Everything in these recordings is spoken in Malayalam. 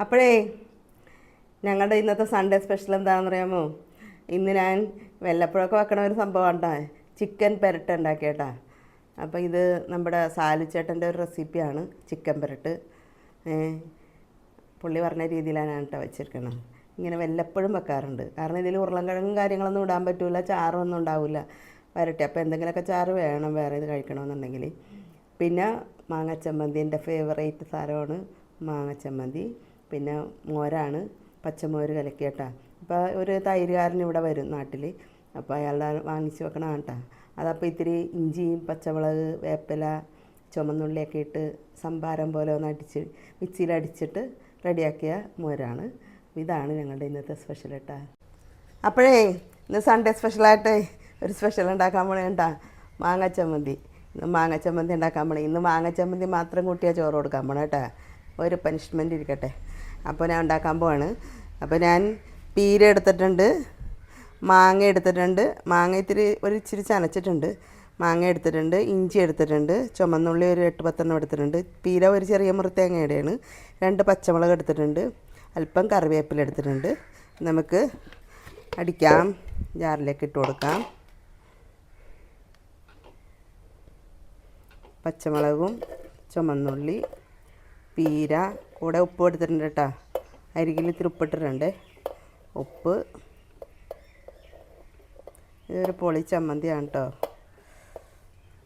അപ്പോഴേ ഞങ്ങളുടെ ഇന്നത്തെ സൺഡേ സ്പെഷ്യൽ എന്താണെന്ന് അറിയാമോ? ഇന്ന് ഞാൻ വല്ലപ്പോഴൊക്കെ വെക്കണ ഒരു സംഭവമാണ് കേട്ടോ, ചിക്കൻ പെരട്ട് ഉണ്ടാക്കിയേട്ടാ. അപ്പോൾ ഇത് നമ്മുടെ സാലിച്ചേട്ടൻ്റെ ഒരു റെസിപ്പിയാണ് ചിക്കൻ പെരട്ട്. പുള്ളി പറഞ്ഞ രീതിയിലാണ് ഞാൻ കേട്ടോ വെച്ചിരിക്കണം. ഇങ്ങനെ വല്ലപ്പോഴും വെക്കാറുണ്ട്, കാരണം ഇതിൽ ഉരുളൻകിഴങ്ങും കാര്യങ്ങളൊന്നും ഇടാൻ പറ്റില്ല, ചാറൊന്നും ഉണ്ടാവില്ല വരട്ടെ. അപ്പോൾ എന്തെങ്കിലുമൊക്കെ ചാറ് വേണം വേറെ ഇത് കഴിക്കണമെന്നുണ്ടെങ്കിൽ. പിന്നെ മാങ്ങച്ചമ്മന്തി എൻ്റെ ഫേവറേറ്റ് സാധനമാണ് മാങ്ങച്ചമ്മന്തി. പിന്നെ മോരാണ്, പച്ചമോര് കലക്കിയിട്ടാ. അപ്പോൾ ഒരു തൈരുകാരൻ ഇവിടെ വരും നാട്ടിൽ, അപ്പോൾ അയാളുടെ വാങ്ങിച്ച് വെക്കണം കേട്ടോ. അതപ്പോൾ ഇത്തിരി ഇഞ്ചിയും പച്ചമുളക് വേപ്പില ചുമന്നുള്ളിയൊക്കെ ഇട്ട് സംഭാരം പോലെ ഒന്ന് അടിച്ച് മിക്സിയിലടിച്ചിട്ട് റെഡിയാക്കിയ മോരാണ്. ഇതാണ് ഞങ്ങളുടെ ഇന്നത്തെ സ്പെഷ്യൽ കേട്ടോ. അപ്പോഴേ ഇന്ന് സൺഡേ സ്പെഷ്യലായിട്ട് ഒരു സ്പെഷ്യൽ ഉണ്ടാക്കാൻ പോണേ കേട്ടോ, മാങ്ങച്ചമ്മന്തി. ഇന്ന് മാങ്ങച്ചമ്മന്തി ഉണ്ടാക്കാൻ പോണേ. ഇന്ന് മാങ്ങച്ചമ്മന്തി മാത്രം കൂട്ടിയാൽ ചോറ് കൊടുക്കാൻ പോണേ കേട്ടോ, ഒരു പനിഷ്മെൻ്റ് ഇരിക്കട്ടെ. അപ്പോൾ ഞാൻ ഉണ്ടാക്കാൻ പോവാണ്. അപ്പോൾ ഞാൻ പീര എടുത്തിട്ടുണ്ട്, മാങ്ങ എടുത്തിട്ടുണ്ട്, മാങ്ങ ഇച്ചിരി ചനച്ചിട്ടുണ്ട്, മാങ്ങ എടുത്തിട്ടുണ്ട്, ഇഞ്ചി എടുത്തിട്ടുണ്ട്, ചുമന്നുള്ളി ഒരു 8-10 എടുത്തിട്ടുണ്ട്, പീര ഒരു ചെറിയ മുറി തേങ്ങയുടെയാണ്, 2 പച്ചമുളക് എടുത്തിട്ടുണ്ട്, അല്പം കറിവേപ്പില എടുത്തിട്ടുണ്ട്. നമുക്ക് അടിക്കാം, ജാറിലേക്ക് ഇട്ട് കൊടുക്കാം. പച്ചമുളകും ചുമന്നുള്ളി പീര കൂടെ ഉപ്പ് എടുത്തിട്ടുണ്ട് കേട്ടോ, അരികിൽ ഇത്തിരി ഉപ്പിട്ടിട്ടുണ്ട്. ഉപ്പ്. ഇതൊരു പൊളി ചമ്മന്തിയാണ് കേട്ടോ.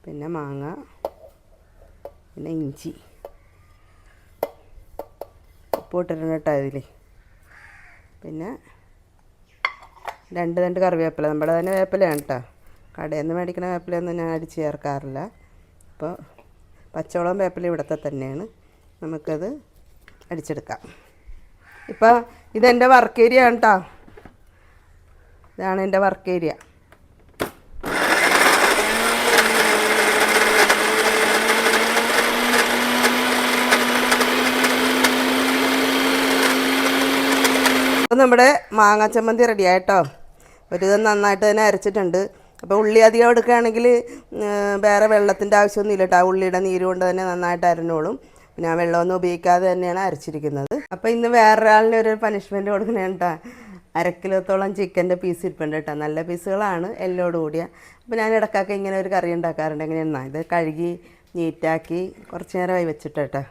പിന്നെ മാങ്ങ, പിന്നെ ഇഞ്ചി, ഉപ്പ് ഇട്ടിട്ടുണ്ട് കേട്ടോ ഇതിൽ. പിന്നെ 2 കറിവേപ്പില, നമ്മുടെ തന്നെ വേപ്പിലയാണ് കേട്ടോ, കടയിൽ നിന്ന് മേടിക്കുന്ന വേപ്പിലയൊന്നും ഞാൻ അടിച്ച് ചേർക്കാറില്ല. അപ്പോൾ പച്ചവളം വേപ്പില ഇവിടുത്തെ തന്നെയാണ്, നമുക്കത് അടിച്ചെടുക്കാം. ഇപ്പോൾ ഇതെൻ്റെ വർക്ക് ഏരിയ ആണ് കേട്ടോ, ഇതാണ് എൻ്റെ വർക്ക് ഏരിയ. അപ്പോൾ നമ്മുടെ മാങ്ങ ചമ്മന്തി റെഡിയായിട്ടോ. ഒരു നന്നായിട്ട് തന്നെ അരച്ചിട്ടുണ്ട്. അപ്പോൾ ഉള്ളി അധികം എടുക്കുകയാണെങ്കിൽ വേറെ വെള്ളത്തിൻ്റെ ആവശ്യമൊന്നുമില്ല കേട്ടോ, ഉള്ളിയുടെ നീര് കൊണ്ട് തന്നെ നന്നായിട്ട് അരഞ്ഞോളും. ഞാൻ വെള്ളമൊന്നും ഉപയോഗിക്കാതെ തന്നെയാണ് അരച്ചിരിക്കുന്നത്. അപ്പോൾ ഇന്ന് വേറൊരാളിന് ഒരു പനിഷ്മെൻറ്റ് കൊടുക്കണേ കേട്ടോ. 1/2 കിലോത്തോളം ചിക്കൻ്റെ പീസ് ഇരിപ്പുണ്ട് കേട്ടോ, നല്ല പീസുകളാണ്, എല്ലോട് കൂടിയ. അപ്പോൾ ഞാൻ ഇടയ്ക്കൊക്കെ ഇങ്ങനെ ഒരു കറി ഉണ്ടാക്കാറുണ്ട്. എങ്ങനെയാണ് ഇത് കഴുകി നീറ്റാക്കി കുറച്ച് നേരമായി വെച്ചിട്ട് കേട്ടോ,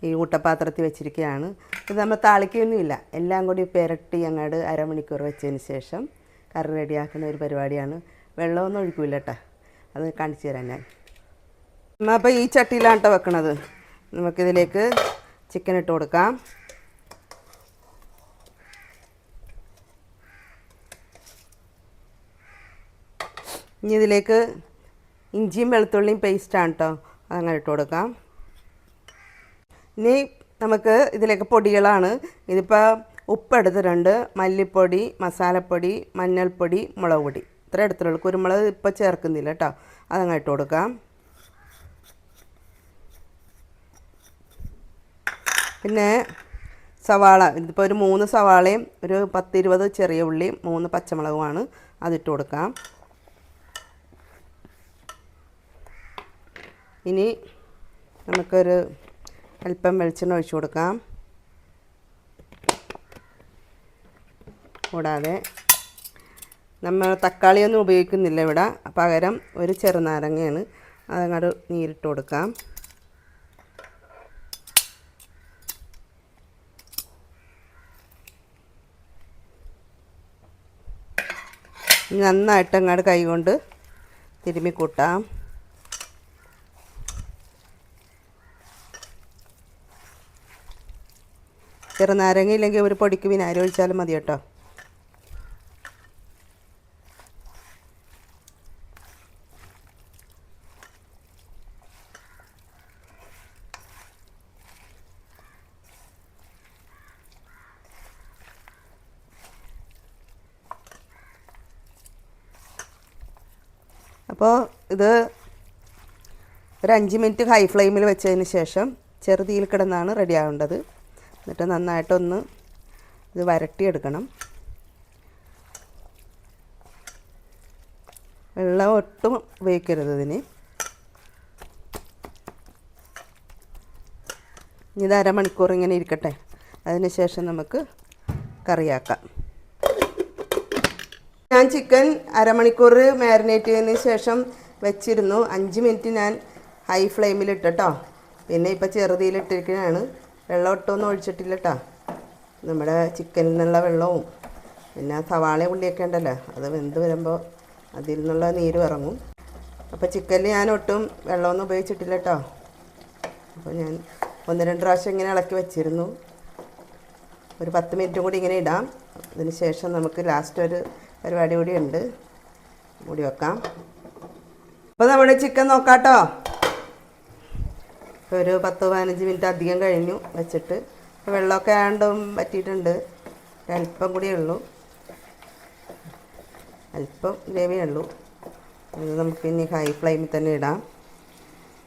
ഈ ഊട്ടപാത്രത്തിൽ വെച്ചിരിക്കുകയാണ്. ഇത് നമ്മൾ താളിക്കൊന്നുമില്ല, എല്ലാം കൂടി പുരട്ടി അങ്ങോട്ട് 1/2 മണിക്കൂർ വെച്ചതിന് ശേഷം കറി റെഡിയാക്കുന്ന ഒരു പരിപാടിയാണ്. വെള്ളമൊന്നും ഒഴിക്കില്ല കേട്ടോ, അത് കാണിച്ചു തരാം ഞാൻ. അപ്പോൾ ഈ ചട്ടിയിലാണ് കേട്ടോ വെക്കണത്. നമുക്കിതിലേക്ക് ചിക്കൻ ഇട്ട് കൊടുക്കാം. ഇനി ഇതിലേക്ക് ഇഞ്ചിയും വെളുത്തുള്ളിയും പേസ്റ്റാണ് കേട്ടോ, അതങ്ങനെ ഇട്ട് കൊടുക്കാം. ഇനി നമുക്ക് ഇതിലേക്ക് പൊടികളാണ്. ഇതിപ്പോൾ ഉപ്പ് എടുത്തിട്ടുണ്ട്, മല്ലിപ്പൊടി, മസാലപ്പൊടി, മഞ്ഞൾപ്പൊടി, മുളക് പൊടി, ഇത്ര എടുത്തിട്ടുള്ളൂ. കുരുമുളക് ഇപ്പോൾ ചേർക്കുന്നില്ല കേട്ടോ, അതങ്ങനെ ഇട്ട് കൊടുക്കാം. പിന്നെ സവാള, ഇതിപ്പോൾ ഒരു 3 സവാളയും ഒരു 10-20 ചെറിയ ഉള്ളിയും 3 പച്ചമുളകുമാണ്, അതിട്ട് കൊടുക്കാം. ഇനി നമുക്കൊരു അല്പം വെളിച്ചെണ്ണ ഒഴിച്ചു കൊടുക്കാം. കൂടാതെ നമ്മൾ തക്കാളിയൊന്നും ഉപയോഗിക്കുന്നില്ല ഇവിടെ, പകരം ഒരു ചെറുനാരങ്ങയാണ്, അതങ്ങോട്ട് നീരിട്ട് കൊടുക്കാം. നന്നായിട്ട് അങ്ങോട്ട് കൈ കൊണ്ട് തിരുമ്മി കൂട്ടാം. ചെറുനാരങ്ങ ഇല്ലെങ്കിൽ ഒരു പൊടിക്ക് വിനാഗിരി ഒഴിച്ചാലും മതി കേട്ടോ. അപ്പോൾ ഇത് ഒരു 5 മിനിറ്റ് ഹൈ ഫ്ലെയിമിൽ വെച്ചതിന് ശേഷം ചെറുതീയിൽ കിടന്നാണ് റെഡി ആവേണ്ടത്. എന്നിട്ട് നന്നായിട്ടൊന്ന് ഇത് വരട്ടിയെടുക്കണം. വെള്ളം ഒട്ടും ഉപയോഗിക്കരുത് ഇതിന്. ഇത് 1/2 മണിക്കൂർ ഇങ്ങനെ ഇരിക്കട്ടെ. അതിന് ശേഷം നമുക്ക് കറിയാക്കാം. ഞാൻ ചിക്കൻ അരമണിക്കൂർ മാരിനേറ്റ് ചെയ്തതിന് ശേഷം വെച്ചിരുന്നു. 5 മിനിറ്റ് ഞാൻ ഹൈ ഫ്ലെയിമിലിട്ടോ. പിന്നെ ഇപ്പോൾ ചെറുതിയിലിട്ടിരിക്കുന്നതാണ്. വെള്ളം ഒട്ടൊന്നും ഒഴിച്ചിട്ടില്ല കേട്ടോ. നമ്മുടെ ചിക്കനിൽ നിന്നുള്ള വെള്ളവും പിന്നെ സവാള ഉള്ളിയൊക്കെ ഉണ്ടല്ലോ, അത് വെന്ത് വരുമ്പോൾ അതിൽ നിന്നുള്ള നീര് ഇറങ്ങും. അപ്പോൾ ചിക്കനിൽ ഞാൻ ഒട്ടും വെള്ളമൊന്നും ഉപയോഗിച്ചിട്ടില്ല കേട്ടോ. അപ്പോൾ ഞാൻ 1-2 പ്രാവശ്യം ഇങ്ങനെ ഇളക്കി വെച്ചിരുന്നു. ഒരു 10 മിനിറ്റും കൂടി ഇങ്ങനെ ഇടാം. അതിന് ശേഷം നമുക്ക് ലാസ്റ്റ് ഒരു പരിപാടി കൂടി ഉണ്ട്, മൂടി വെക്കാം. അപ്പോൾ നമ്മുടെ ചിക്കൻ നോക്കാം കേട്ടോ. ഒരു 10-15 മിനിറ്റ് അധികം കഴിഞ്ഞു വെച്ചിട്ട്. വെള്ളമൊക്കെ ആണ്ടും പറ്റിയിട്ടുണ്ട്. ഒരല്പം കൂടിയേ ഉള്ളൂ, അല്പം ഗ്രേവിയേ ഉള്ളൂ. ഇത് നമുക്ക് ഇനി ഹൈ ഫ്ലെയിമിൽ തന്നെ ഇടാം.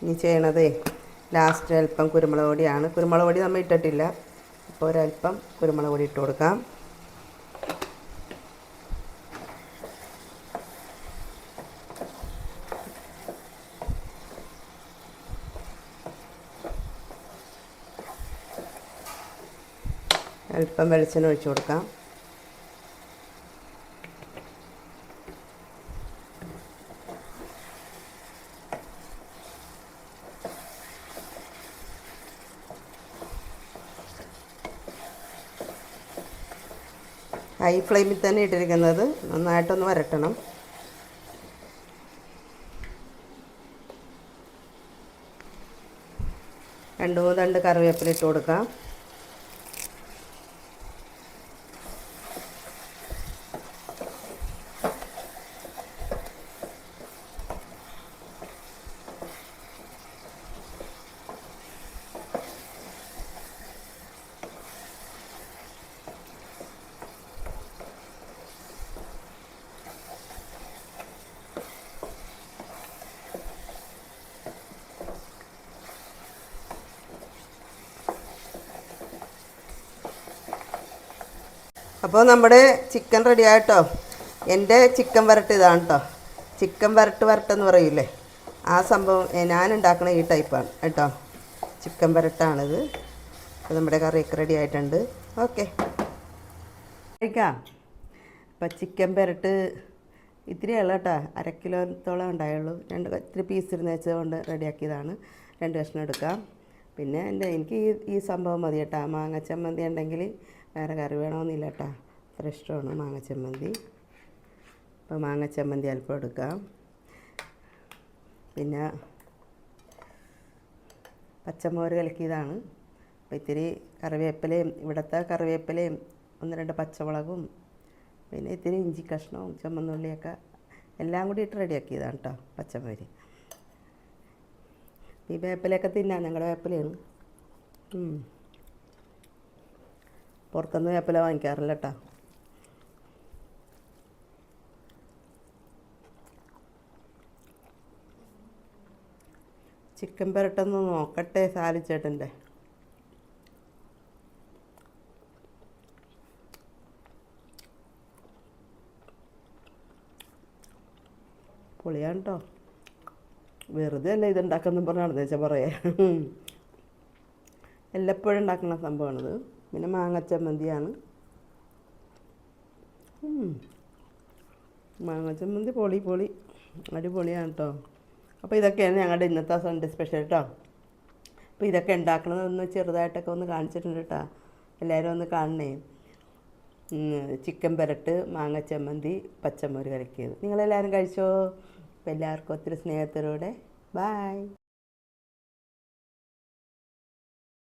ഇനി ചെയ്യണതേ ലാസ്റ്റ് അല്പം കുരുമുളക് പൊടിയാണ്. കുരുമുളക് പൊടി നമ്മൾ ഇട്ടിട്ടില്ല. അപ്പോൾ ഒരല്പം കുരുമുളക് പൊടി ഇട്ട് കൊടുക്കാം. അല്പം വെളിച്ചെണ്ണ ഒഴിച്ച് കൊടുക്കാം. ഹൈ ഫ്ലെയിമിൽ തന്നെ ഇട്ടിരിക്കുന്നത്, നന്നായിട്ടൊന്ന് വരട്ടണം. രണ്ട് മൂന്ന് തണ്ട് കറിവേപ്പില ഇട്ട് കൊടുക്കാം. അപ്പോൾ നമ്മുടെ ചിക്കൻ റെഡി ആയിട്ടോ. എൻ്റെ ചിക്കൻ വരട്ട് ഇതാണ് കേട്ടോ. ചിക്കൻ വരട്ടെന്ന് പറയില്ലേ, ആ സംഭവം ഞാൻ ഉണ്ടാക്കുന്ന ഈ ടൈപ്പാണ് കേട്ടോ. ചിക്കൻ വരട്ടാണിത്. അപ്പോൾ നമ്മുടെ കറിയൊക്കെ റെഡി ആയിട്ടുണ്ട്. ഓക്കെ, കഴിക്കാം. അപ്പോൾ ചിക്കൻ വരട്ട് ഇത്തിരിയല്ല കേട്ടോ, 1/2 കിലോത്തോളം ഉണ്ടായുള്ളൂ. ഇത്തിരി പീസ് ഇരുന്ന് വെച്ചതുകൊണ്ട് റെഡിയാക്കിയതാണ്. 2 കഷ്ണം എടുക്കാം. പിന്നെ എനിക്ക് ഈ സംഭവം മതി കേട്ടോ. മാങ്ങ ചമ്മന്തി ഉണ്ടെങ്കിൽ വേറെ കറി വേണമെന്നില്ല കേട്ടോ. അത്ര ഇഷ്ടമാണ് മാങ്ങ ചമ്മന്തി. അപ്പോൾ മാങ്ങ ചമ്മന്തി അല്പം എടുക്കാം. പിന്നെ പച്ചമോര് കലക്കിയതാണ്. അപ്പോൾ ഇത്തിരി കറിവേപ്പിലയും, ഇവിടുത്തെ കറിവേപ്പിലയും 1-2 പച്ചമുളകും പിന്നെ ഇത്തിരി ഇഞ്ചി കഷ്ണവും ചുമന്നുള്ളിയൊക്കെ എല്ലാം കൂടി ഇട്ട് റെഡിയാക്കിയതാണ് കേട്ടോ പച്ചമോര്. ഈ വേപ്പിലയൊക്കെ തിന്നാൻ ഞങ്ങളുടെ വേപ്പിലയാണ്. പുറത്തുനിന്ന് വേപ്പില വാങ്ങിക്കാറില്ല കേട്ടോ. ചിക്കൻ പെരട്ടൊന്ന് നോക്കട്ടെ സാലിച്ചേട്ടൻ്റെ. പൊളിയാണ് കേട്ടോ. വെറുതെ അല്ല ഇതുണ്ടാക്കുമെന്ന് പറഞ്ഞാണ് വെച്ചാൽ പറയാ. എല്ലപ്പോഴും ഉണ്ടാക്കുന്ന സംഭവമാണിത്. പിന്നെ മാങ്ങച്ചമ്മന്തിയാണ്. മാങ്ങച്ചമ്മന്തി പൊളി അടിപൊളിയാണ് കേട്ടോ. അപ്പോൾ ഇതൊക്കെയാണ് ഞങ്ങളുടെ ഇന്നത്തെ സൺഡേ സ്പെഷ്യൽ കേട്ടോ. അപ്പോൾ ഇതൊക്കെ ഉണ്ടാക്കണമെന്നൊന്ന് ചെറുതായിട്ടൊക്കെ ഒന്ന് കാണിച്ചിട്ടുണ്ട് കേട്ടോ. എല്ലാവരും ഒന്ന് കാണണേ. ചിക്കൻ പെരട്ട്, മാങ്ങച്ചമ്മന്തി, പച്ചമോര് കലക്കിയത്. നിങ്ങളെല്ലാവരും കഴിച്ചോ? അപ്പോൾ എല്ലാവർക്കും ഒത്തിരി സ്നേഹത്തോടെ ബായ്.